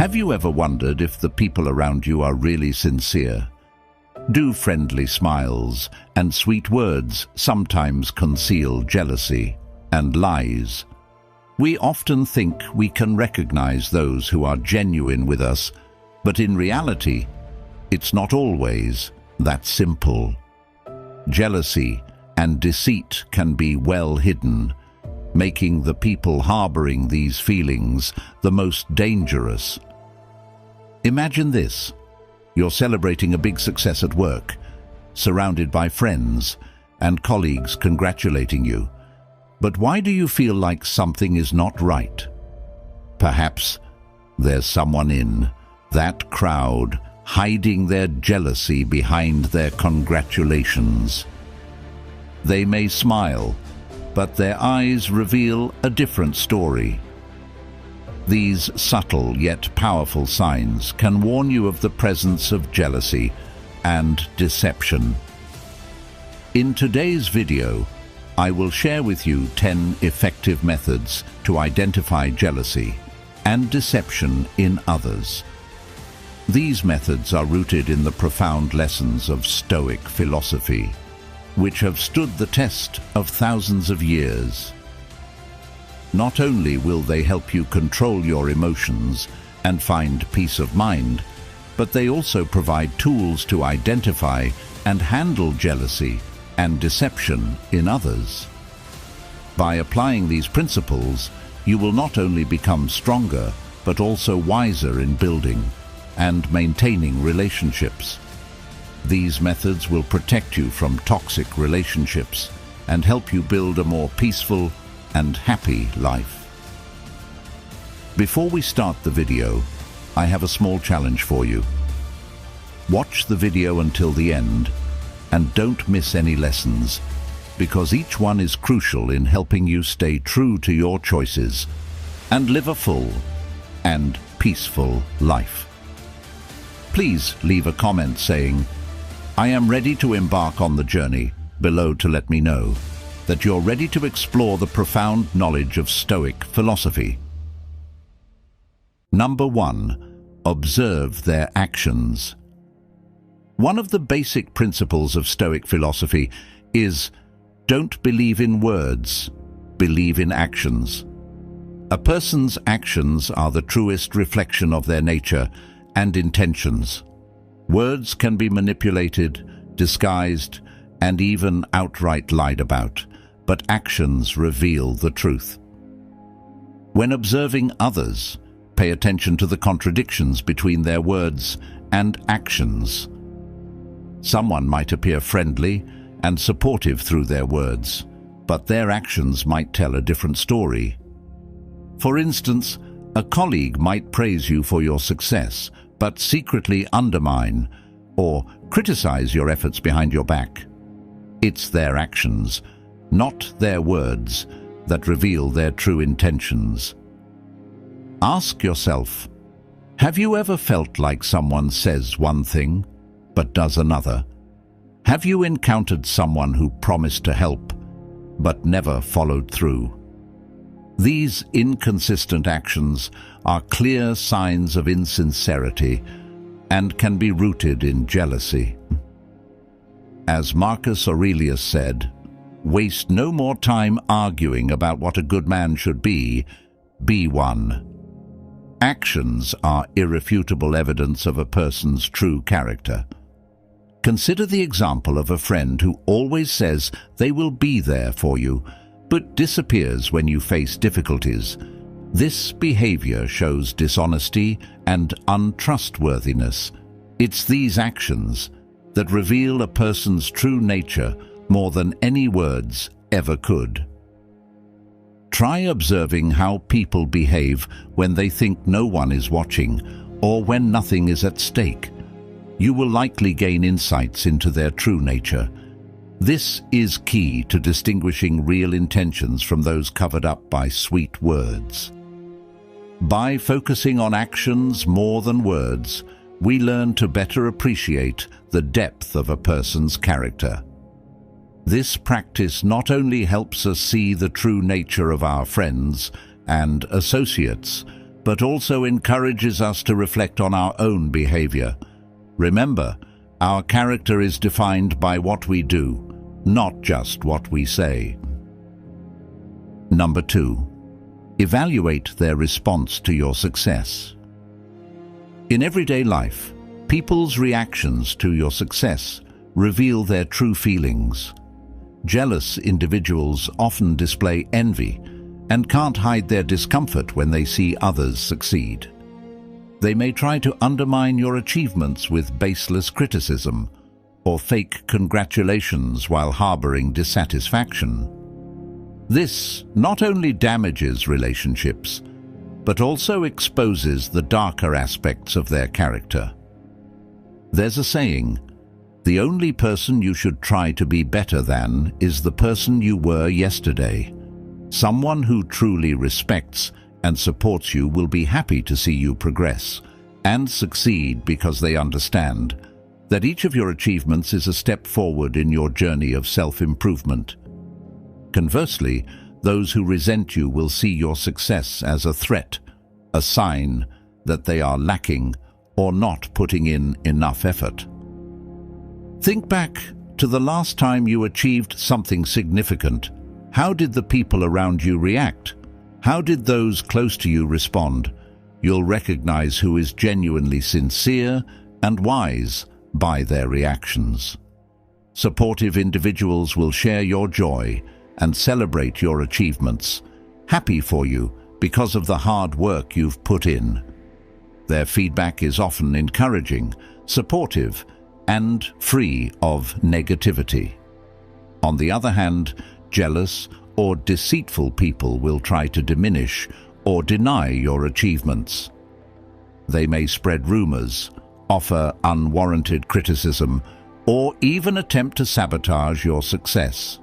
Have you ever wondered if the people around you are really sincere? Do friendly smiles and sweet words sometimes conceal jealousy and lies? We often think we can recognize those who are genuine with us, but in reality, it's not always that simple. Jealousy and deceit can be well hidden, making the people harboring these feelings the most dangerous. Imagine this. You're celebrating a big success at work, surrounded by friends and colleagues congratulating you. But why do you feel like something is not right? Perhaps there's someone in that crowd hiding their jealousy behind their congratulations. They may smile, but their eyes reveal a different story. These subtle yet powerful signs can warn you of the presence of jealousy and deception. In today's video, I will share with you 10 effective methods to identify jealousy and deception in others. These methods are rooted in the profound lessons of Stoic philosophy, which have stood the test of thousands of years. Not only will they help you control your emotions and find peace of mind, but they also provide tools to identify and handle jealousy and deception in others. By applying these principles, you will not only become stronger, but also wiser in building and maintaining relationships. These methods will protect you from toxic relationships and help you build a more peaceful and happy life. Before we start the video, I have a small challenge for you. Watch the video until the end and don't miss any lessons, because each one is crucial in helping you stay true to your choices and live a full and peaceful life. Please leave a comment saying, "I am ready to embark on the journey," below to let me know that you're ready to explore the profound knowledge of Stoic philosophy. Number 1. Observe their actions. One of the basic principles of Stoic philosophy is, don't believe in words, believe in actions. A person's actions are the truest reflection of their nature and intentions. Words can be manipulated, disguised, and even outright lied about, but actions reveal the truth. When observing others, pay attention to the contradictions between their words and actions. Someone might appear friendly and supportive through their words, but their actions might tell a different story. For instance, a colleague might praise you for your success, but secretly undermine or criticize your efforts behind your back. It's their actions, not their words, that reveal their true intentions. Ask yourself, have you ever felt like someone says one thing, but does another? Have you encountered someone who promised to help, but never followed through? These inconsistent actions are clear signs of insincerity and can be rooted in jealousy. As Marcus Aurelius said, "Waste no more time arguing about what a good man should be one." Actions are irrefutable evidence of a person's true character. Consider the example of a friend who always says they will be there for you, but disappears when you face difficulties. This behavior shows dishonesty and untrustworthiness. It's these actions that reveal a person's true nature more than any words ever could. Try observing how people behave when they think no one is watching or when nothing is at stake. You will likely gain insights into their true nature. This is key to distinguishing real intentions from those covered up by sweet words. By focusing on actions more than words, we learn to better appreciate the depth of a person's character. This practice not only helps us see the true nature of our friends and associates, but also encourages us to reflect on our own behavior. Remember, our character is defined by what we do, not just what we say. Number 2. Evaluate their response to your success. In everyday life, people's reactions to your success reveal their true feelings. Jealous individuals often display envy and can't hide their discomfort when they see others succeed. They may try to undermine your achievements with baseless criticism or fake congratulations while harboring dissatisfaction. This not only damages relationships, but also exposes the darker aspects of their character. There's a saying, the only person you should try to be better than is the person you were yesterday. Someone who truly respects and supports you will be happy to see you progress and succeed because they understand that each of your achievements is a step forward in your journey of self-improvement. Conversely, those who resent you will see your success as a threat, a sign that they are lacking or not putting in enough effort. Think back to the last time you achieved something significant. How did the people around you react? How did those close to you respond? You'll recognize who is genuinely sincere and wise by their reactions. Supportive individuals will share your joy and celebrate your achievements, happy for you because of the hard work you've put in. Their feedback is often encouraging, supportive, and free of negativity. On the other hand, jealous or deceitful people will try to diminish or deny your achievements. They may spread rumors, offer unwarranted criticism, or even attempt to sabotage your success.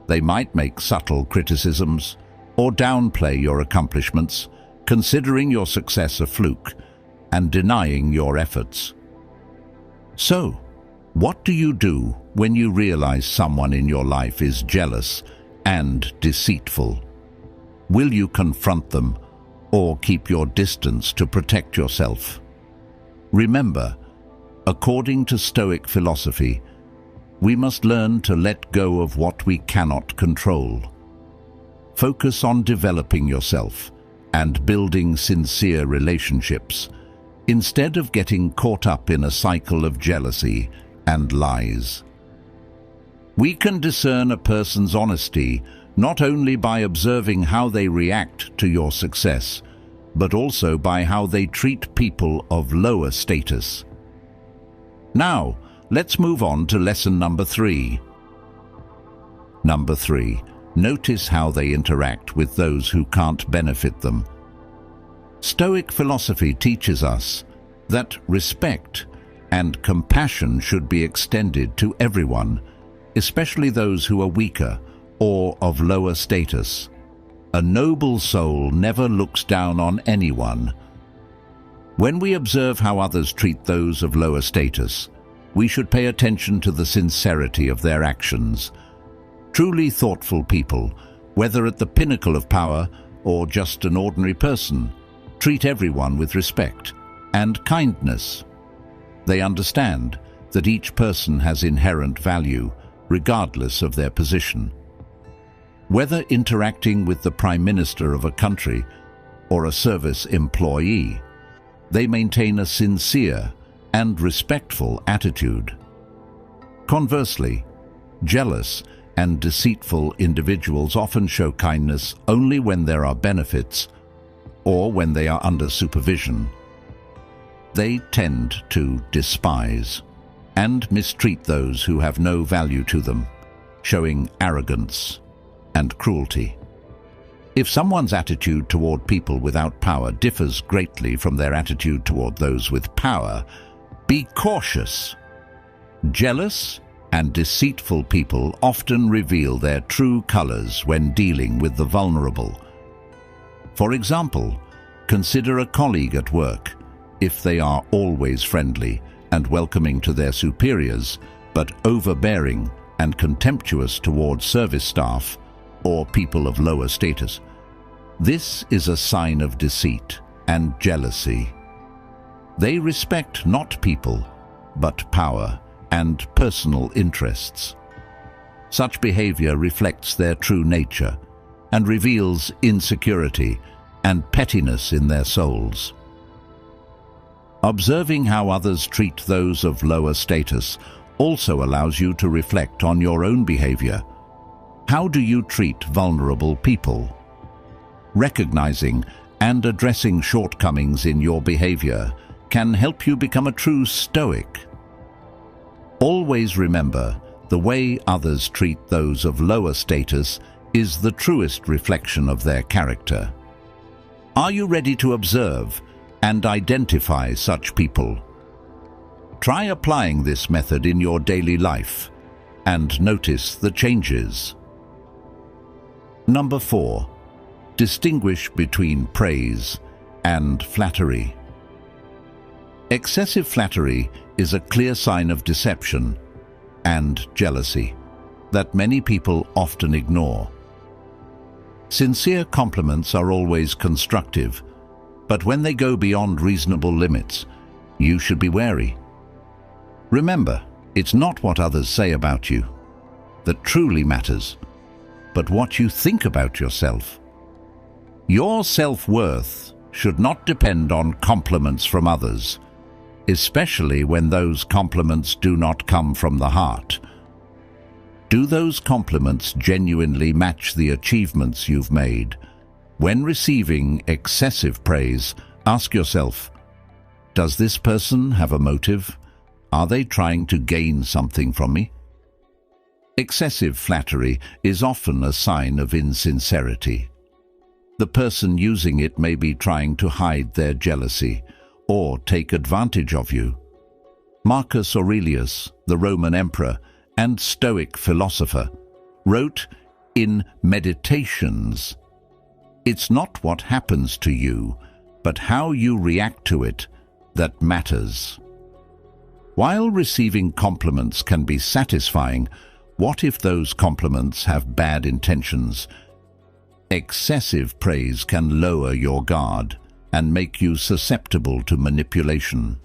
They might make subtle criticisms or downplay your accomplishments, considering your success a fluke and denying your efforts. So, what do you do when you realize someone in your life is jealous and deceitful? Will you confront them or keep your distance to protect yourself? Remember, according to Stoic philosophy, we must learn to let go of what we cannot control. Focus on developing yourself and building sincere relationships, instead of getting caught up in a cycle of jealousy and lies. We can discern a person's honesty not only by observing how they react to your success, but also by how they treat people of lower status. Now, let's move on to lesson number 3. Number 3. Notice how they interact with those who can't benefit them. Stoic philosophy teaches us that respect and compassion should be extended to everyone, especially those who are weaker or of lower status. A noble soul never looks down on anyone. When we observe how others treat those of lower status, we should pay attention to the sincerity of their actions. Truly thoughtful people, whether at the pinnacle of power or just an ordinary person, treat everyone with respect and kindness. They understand that each person has inherent value, regardless of their position. Whether interacting with the Prime Minister of a country or a service employee, they maintain a sincere and respectful attitude. Conversely, jealous and deceitful individuals often show kindness only when there are benefits or when they are under supervision. They tend to despise and mistreat those who have no value to them, showing arrogance and cruelty. If someone's attitude toward people without power differs greatly from their attitude toward those with power, be cautious. Jealous and deceitful people often reveal their true colors when dealing with the vulnerable. For example, consider a colleague at work. If they are always friendly and welcoming to their superiors, but overbearing and contemptuous toward service staff or people of lower status, this is a sign of deceit and jealousy. They respect not people, but power and personal interests. Such behavior reflects their true nature and reveals insecurity and pettiness in their souls. Observing how others treat those of lower status also allows you to reflect on your own behavior. How do you treat vulnerable people? Recognizing and addressing shortcomings in your behavior can help you become a true Stoic. Always remember, the way others treat those of lower status is the truest reflection of their character. Are you ready to observe and identify such people? Try applying this method in your daily life and notice the changes. Number 4. Distinguish between praise and flattery. Excessive flattery is a clear sign of deception and jealousy that many people often ignore. Sincere compliments are always constructive, but when they go beyond reasonable limits, you should be wary. Remember, it's not what others say about you that truly matters, but what you think about yourself. Your self-worth should not depend on compliments from others, especially when those compliments do not come from the heart. Do those compliments genuinely match the achievements you've made? When receiving excessive praise, ask yourself, does this person have a motive? Are they trying to gain something from me? Excessive flattery is often a sign of insincerity. The person using it may be trying to hide their jealousy or take advantage of you. Marcus Aurelius, the Roman emperor and Stoic philosopher, wrote in Meditations, "It's not what happens to you, but how you react to it that matters." While receiving compliments can be satisfying, what if those compliments have bad intentions? Excessive praise can lower your guard and make you susceptible to manipulation.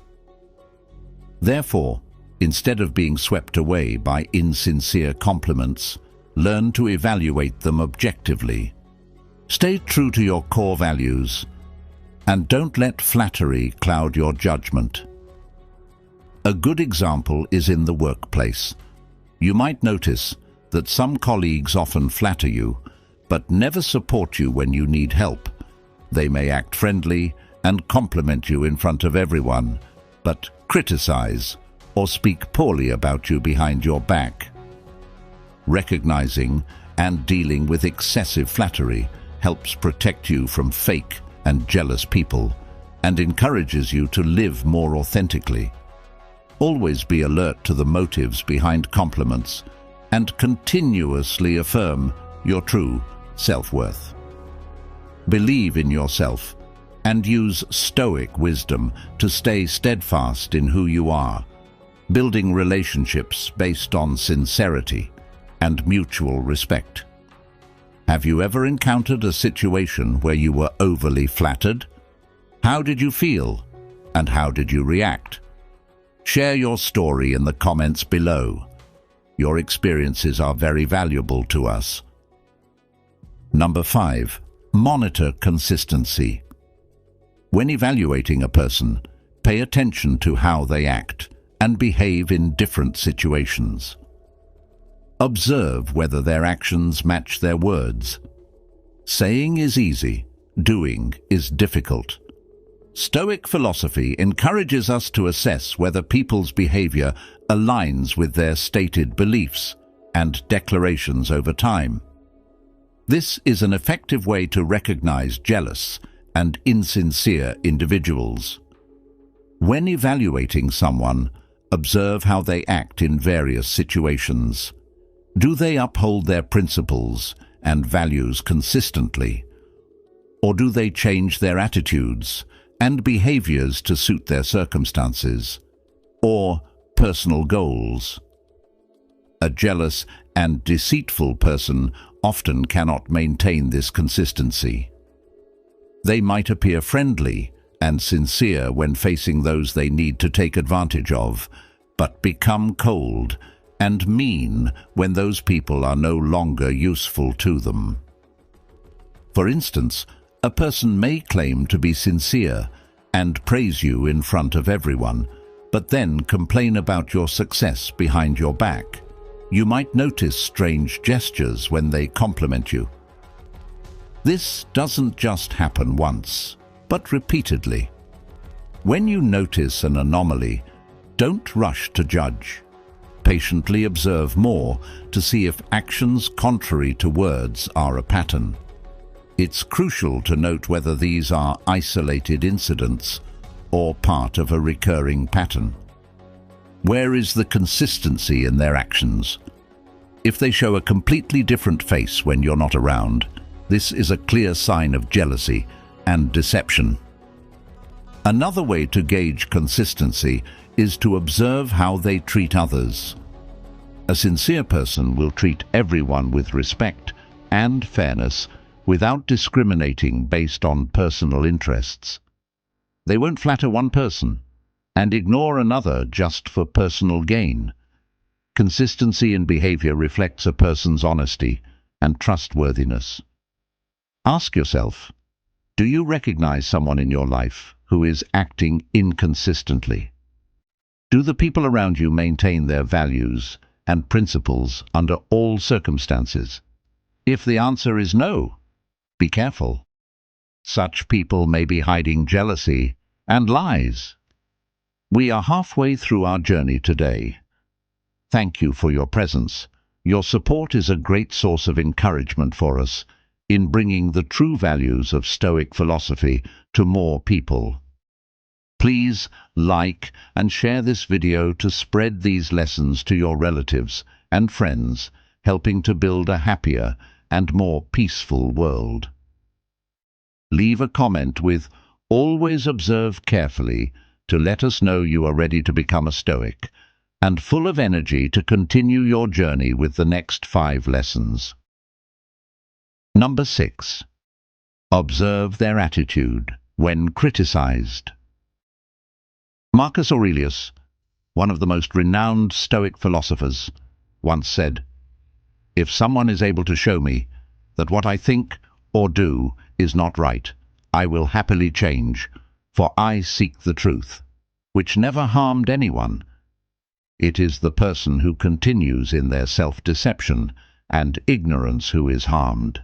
Therefore, instead of being swept away by insincere compliments, learn to evaluate them objectively. Stay true to your core values and don't let flattery cloud your judgment. A good example is in the workplace. You might notice that some colleagues often flatter you, but never support you when you need help. They may act friendly and compliment you in front of everyone, but criticize or speak poorly about you behind your back. Recognizing and dealing with excessive flattery helps protect you from fake and jealous people and encourages you to live more authentically. Always be alert to the motives behind compliments and continuously affirm your true self-worth. Believe in yourself and use Stoic wisdom to stay steadfast in who you are, building relationships based on sincerity and mutual respect. Have you ever encountered a situation where you were overly flattered? How did you feel, and how did you react? Share your story in the comments below. Your experiences are very valuable to us. Number 5. Monitor consistency. When evaluating a person, pay attention to how they act and behave in different situations. Observe whether their actions match their words. Saying is easy, doing is difficult. Stoic philosophy encourages us to assess whether people's behavior aligns with their stated beliefs and declarations over time. This is an effective way to recognize jealous and insincere individuals. When evaluating someone, observe how they act in various situations. Do they uphold their principles and values consistently? Or do they change their attitudes and behaviors to suit their circumstances or personal goals? A jealous and deceitful person often cannot maintain this consistency. They might appear friendly, and sincere when facing those they need to take advantage of, but become cold and mean when those people are no longer useful to them. For instance, a person may claim to be sincere and praise you in front of everyone, but then complain about your success behind your back. You might notice strange gestures when they compliment you. This doesn't just happen once, but repeatedly. When you notice an anomaly, don't rush to judge. Patiently observe more to see if actions contrary to words are a pattern. It's crucial to note whether these are isolated incidents or part of a recurring pattern. Where is the consistency in their actions? If they show a completely different face when you're not around, this is a clear sign of jealousy and deception. Another way to gauge consistency is to observe how they treat others. A sincere person will treat everyone with respect and fairness without discriminating based on personal interests. They won't flatter one person and ignore another just for personal gain. Consistency in behavior reflects a person's honesty and trustworthiness. Ask yourself, do you recognize someone in your life who is acting inconsistently? Do the people around you maintain their values and principles under all circumstances? If the answer is no, be careful. Such people may be hiding jealousy and lies. We are halfway through our journey today. Thank you for your presence. Your support is a great source of encouragement for us in bringing the true values of Stoic philosophy to more people. Please like and share this video to spread these lessons to your relatives and friends, helping to build a happier and more peaceful world. Leave a comment with "Always observe carefully" to let us know you are ready to become a Stoic and full of energy to continue your journey with the next 5 lessons. Number 6. Observe their attitude when criticized. Marcus Aurelius, one of the most renowned Stoic philosophers, once said, "If someone is able to show me that what I think or do is not right, I will happily change, for I seek the truth," which never harmed anyone. It is the person who continues in their self-deception and ignorance who is harmed.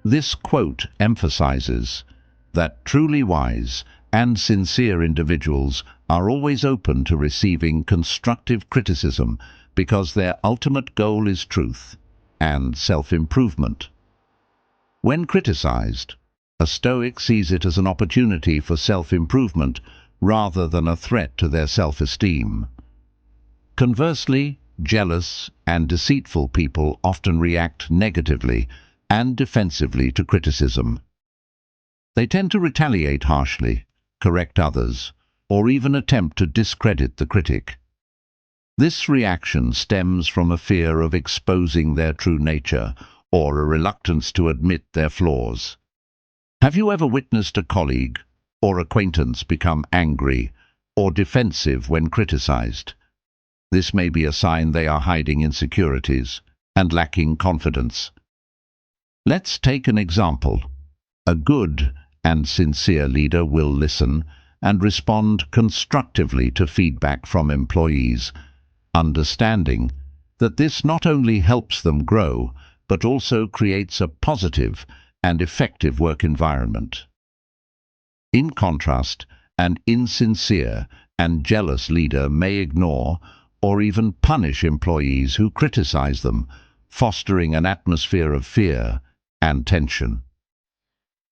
This quote emphasizes that truly wise and sincere individuals are always open to receiving constructive criticism because their ultimate goal is truth and self-improvement. When criticized, a Stoic sees it as an opportunity for self-improvement rather than a threat to their self-esteem. Conversely, jealous and deceitful people often react negatively and defensively to criticism. They tend to retaliate harshly, correct others, or even attempt to discredit the critic. This reaction stems from a fear of exposing their true nature or a reluctance to admit their flaws. Have you ever witnessed a colleague or acquaintance become angry or defensive when criticized? This may be a sign they are hiding insecurities and lacking confidence. Let's take an example. A good and sincere leader will listen and respond constructively to feedback from employees, understanding that this not only helps them grow, but also creates a positive and effective work environment. In contrast, an insincere and jealous leader may ignore or even punish employees who criticize them, fostering an atmosphere of fear and tension.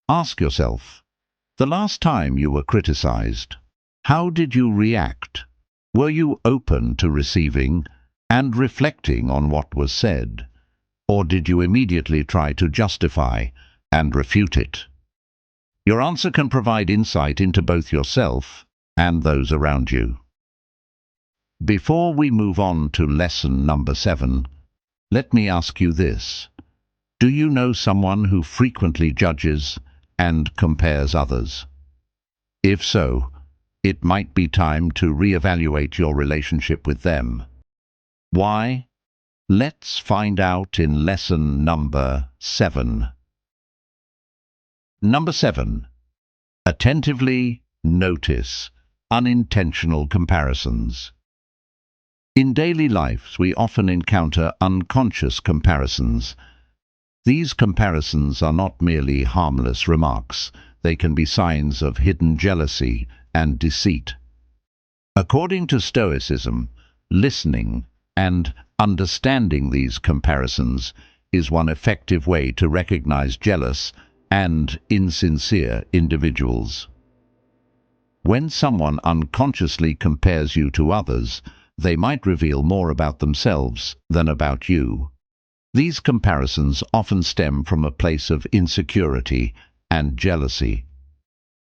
Ask yourself, the last time you were criticized, how did you react? Were you open to receiving and reflecting on what was said, or did you immediately try to justify and refute it? Your answer can provide insight into both yourself and those around you. Before we move on to lesson number 7, let me ask you this. Do you know someone who frequently judges and compares others? If so, it might be time to reevaluate your relationship with them. Why? Let's find out in lesson number 7. Number 7. Attentively notice unintentional comparisons. In daily life, we often encounter unconscious comparisons. These comparisons are not merely harmless remarks. They can be signs of hidden jealousy and deceit. According to Stoicism, listening and understanding these comparisons is one effective way to recognize jealous and insincere individuals. When someone unconsciously compares you to others, they might reveal more about themselves than about you. These comparisons often stem from a place of insecurity and jealousy.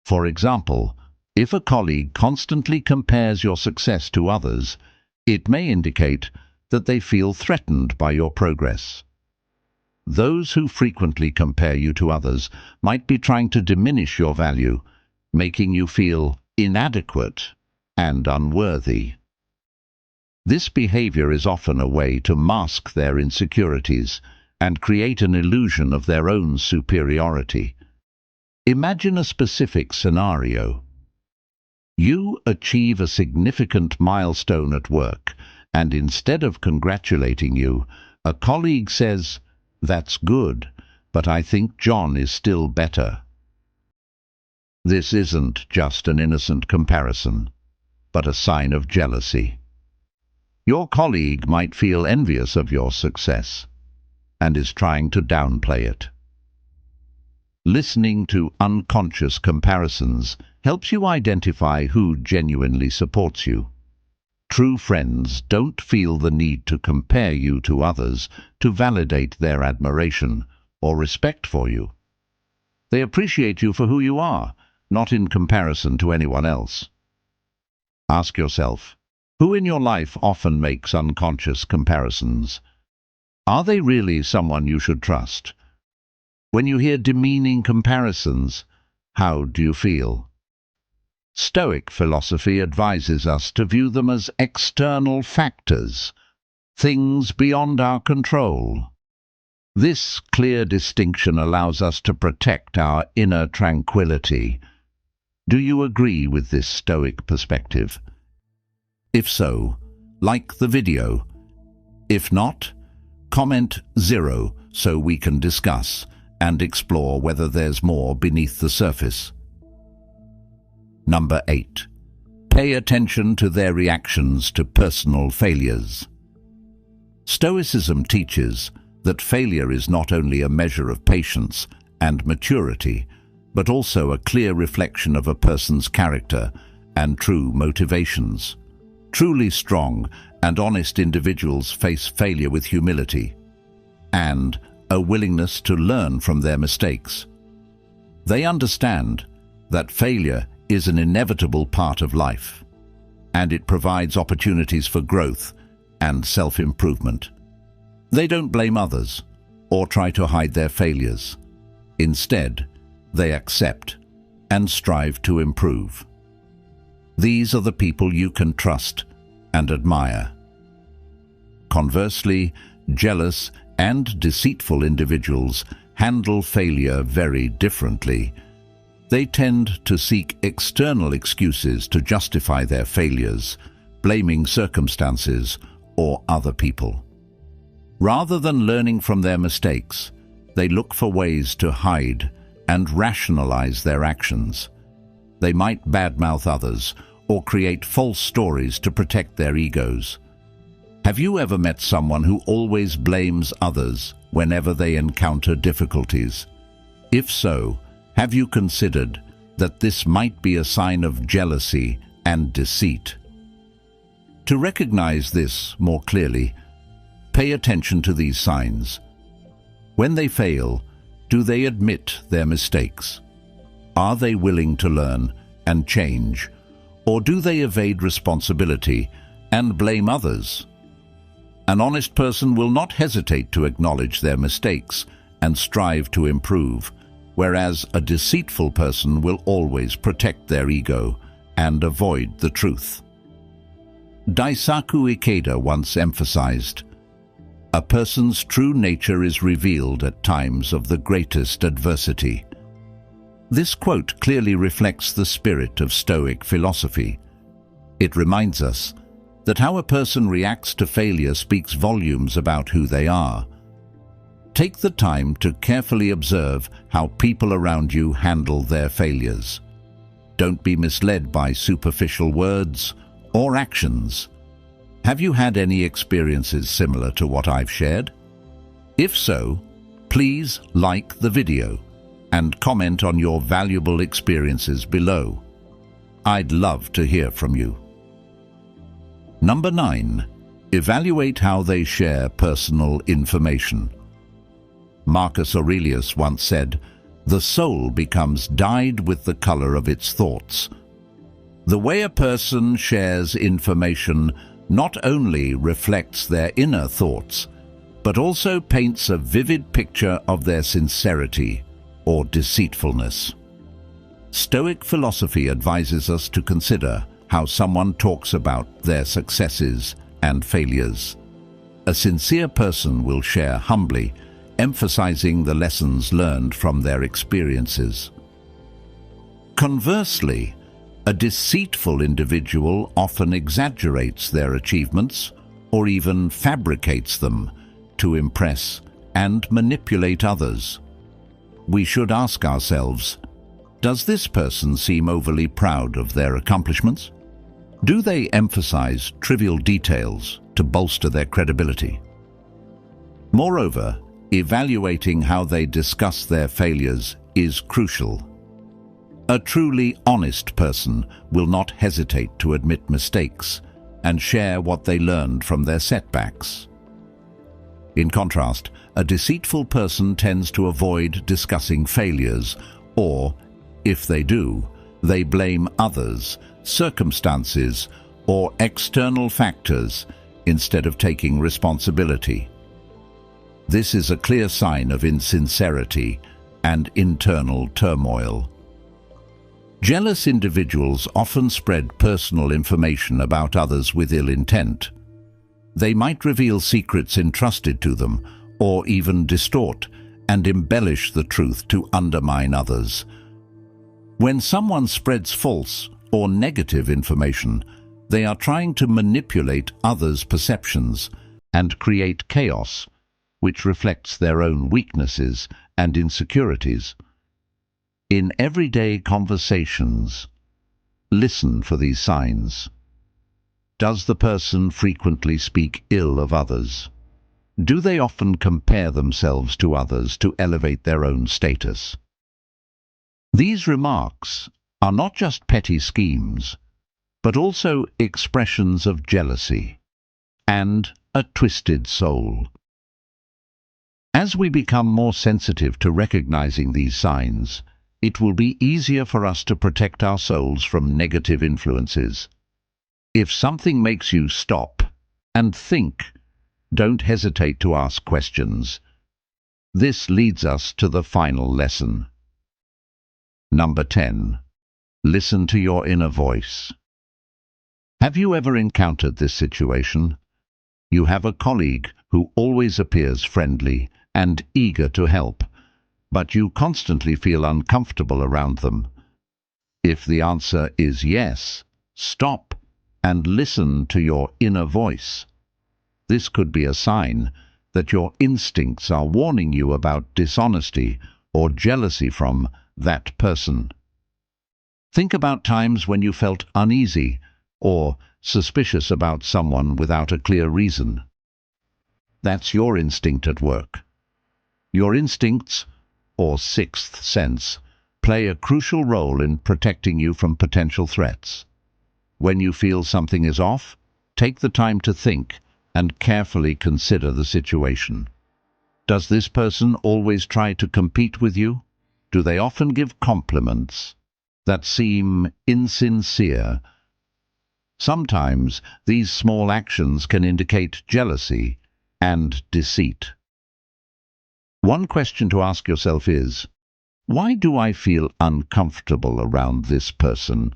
For example, if a colleague constantly compares your success to others, it may indicate that they feel threatened by your progress. Those who frequently compare you to others might be trying to diminish your value, making you feel inadequate and unworthy. This behavior is often a way to mask their insecurities and create an illusion of their own superiority. Imagine a specific scenario. You achieve a significant milestone at work, and instead of congratulating you, a colleague says, "That's good, but I think John is still better." This isn't just an innocent comparison, but a sign of jealousy. Your colleague might feel envious of your success and is trying to downplay it. Listening to unconscious comparisons helps you identify who genuinely supports you. True friends don't feel the need to compare you to others to validate their admiration or respect for you. They appreciate you for who you are, not in comparison to anyone else. Ask yourself, who in your life often makes unconscious comparisons? Are they really someone you should trust? When you hear demeaning comparisons, how do you feel? Stoic philosophy advises us to view them as external factors, things beyond our control. This clear distinction allows us to protect our inner tranquility. Do you agree with this Stoic perspective? If so, like the video. If not, comment 0 so we can discuss and explore whether there's more beneath the surface. Number 8. Pay attention to their reactions to personal failures. Stoicism teaches that failure is not only a measure of patience and maturity, but also a clear reflection of a person's character and true motivations. Truly strong and honest individuals face failure with humility and a willingness to learn from their mistakes. They understand that failure is an inevitable part of life, and it provides opportunities for growth and self-improvement. They don't blame others or try to hide their failures. Instead, they accept and strive to improve. These are the people you can trust and admire. Conversely, jealous and deceitful individuals handle failure very differently. They tend to seek external excuses to justify their failures, blaming circumstances or other people. Rather than learning from their mistakes, they look for ways to hide and rationalize their actions. They might badmouth others or create false stories to protect their egos. Have you ever met someone who always blames others whenever they encounter difficulties? If so, have you considered that this might be a sign of jealousy and deceit? To recognize this more clearly, pay attention to these signs. When they fail, do they admit their mistakes? Are they willing to learn and change? Or do they evade responsibility and blame others? An honest person will not hesitate to acknowledge their mistakes and strive to improve. whereas a deceitful person will always protect their ego and avoid the truth. Daisaku Ikeda once emphasized, "A person's true nature is revealed at times of the greatest adversity." This quote clearly reflects the spirit of Stoic philosophy. It reminds us that how a person reacts to failure speaks volumes about who they are. Take the time to carefully observe how people around you handle their failures. Don't be misled by superficial words or actions. Have you had any experiences similar to what I've shared? If so, please like the video and comment on your valuable experiences below. I'd love to hear from you. Number 9. Evaluate how they share personal information. Marcus Aurelius once said, "The soul becomes dyed with the color of its thoughts." The way a person shares information not only reflects their inner thoughts, but also paints a vivid picture of their sincerity or deceitfulness. Stoic philosophy advises us to consider how someone talks about their successes and failures. A sincere person will share humbly, emphasizing the lessons learned from their experiences. Conversely, a deceitful individual often exaggerates their achievements or even fabricates them to impress and manipulate others. We should ask ourselves, does this person seem overly proud of their accomplishments? Do they emphasize trivial details to bolster their credibility? Moreover, evaluating how they discuss their failures is crucial. A truly honest person will not hesitate to admit mistakes and share what they learned from their setbacks. In contrast, a deceitful person tends to avoid discussing failures, or, if they do, they blame others, circumstances, or external factors instead of taking responsibility. This is a clear sign of insincerity and internal turmoil. Jealous individuals often spread personal information about others with ill intent. They might reveal secrets entrusted to them, or even distort and embellish the truth to undermine others. When someone spreads false or negative information, they are trying to manipulate others' perceptions and create chaos, which reflects their own weaknesses and insecurities. In everyday conversations, listen for these signs. Does the person frequently speak ill of others? Do they often compare themselves to others to elevate their own status? These remarks are not just petty schemes, but also expressions of jealousy and a twisted soul. As we become more sensitive to recognizing these signs, it will be easier for us to protect our souls from negative influences. If something makes you stop and think, don't hesitate to ask questions. This leads us to the final lesson. Number 10. Listen to your inner voice. Have you ever encountered this situation? You have a colleague who always appears friendly and eager to help, but you constantly feel uncomfortable around them. If the answer is yes, stop and listen to your inner voice. This could be a sign that your instincts are warning you about dishonesty or jealousy from that person. Think about times when you felt uneasy or suspicious about someone without a clear reason. That's your instinct at work. Your instincts, or sixth sense, play a crucial role in protecting you from potential threats. When you feel something is off, take the time to think and carefully consider the situation. Does this person always try to compete with you? Do they often give compliments that seem insincere? Sometimes these small actions can indicate jealousy and deceit. One question to ask yourself is, Why do I feel uncomfortable around this person?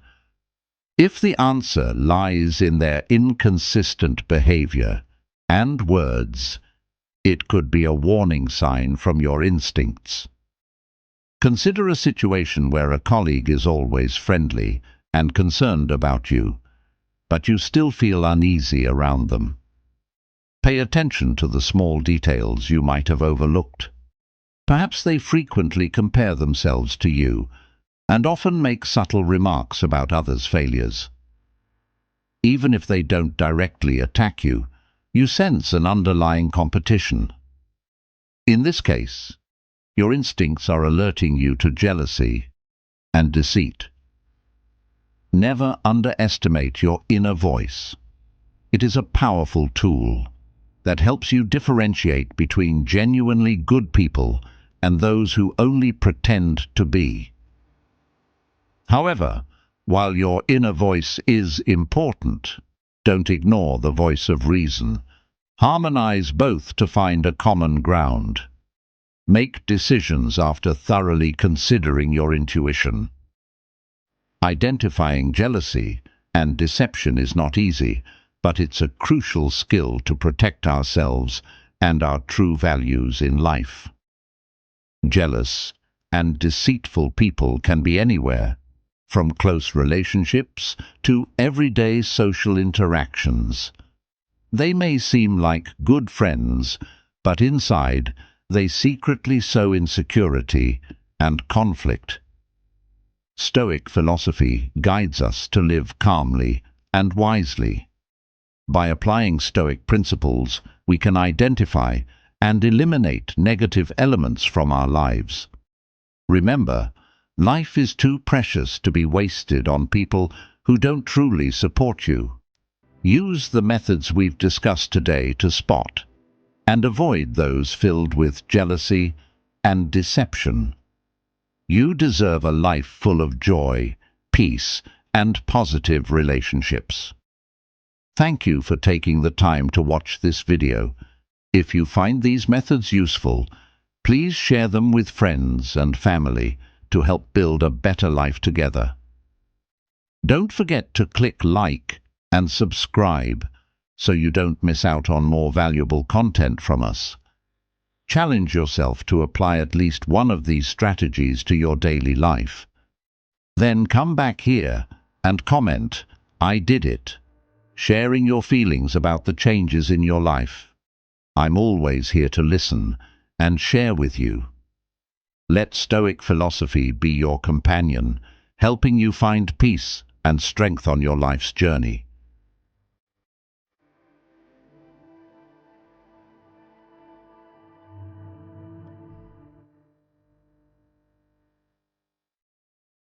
If the answer lies in their inconsistent behavior and words, it could be a warning sign from your instincts. Consider a situation where a colleague is always friendly and concerned about you, but you still feel uneasy around them. Pay attention to the small details you might have overlooked. Perhaps they frequently compare themselves to you and often make subtle remarks about others' failures. Even if they don't directly attack you, you sense an underlying competition. In this case, your instincts are alerting you to jealousy and deceit. Never underestimate your inner voice. It is a powerful tool that helps you differentiate between genuinely good people and those who only pretend to be. However, while your inner voice is important, don't ignore the voice of reason. Harmonize both to find a common ground. Make decisions after thoroughly considering your intuition. Identifying jealousy and deception is not easy, but it's a crucial skill to protect ourselves and our true values in life. Jealous and deceitful people can be anywhere, from close relationships to everyday social interactions. They may seem like good friends, but inside they secretly sow insecurity and conflict. Stoic philosophy guides us to live calmly and wisely. By applying Stoic principles, we can identify and eliminate negative elements from our lives. Remember, life is too precious to be wasted on people who don't truly support you. Use the methods we've discussed today to spot and avoid those filled with jealousy and deception. You deserve a life full of joy, peace, and positive relationships. Thank you for taking the time to watch this video. If you find these methods useful, please share them with friends and family to help build a better life together. Don't forget to click like and subscribe so you don't miss out on more valuable content from us. Challenge yourself to apply at least one of these strategies to your daily life. Then come back here and comment, "I did it," sharing your feelings about the changes in your life. I'm always here to listen and share with you. Let Stoic philosophy be your companion, helping you find peace and strength on your life's journey.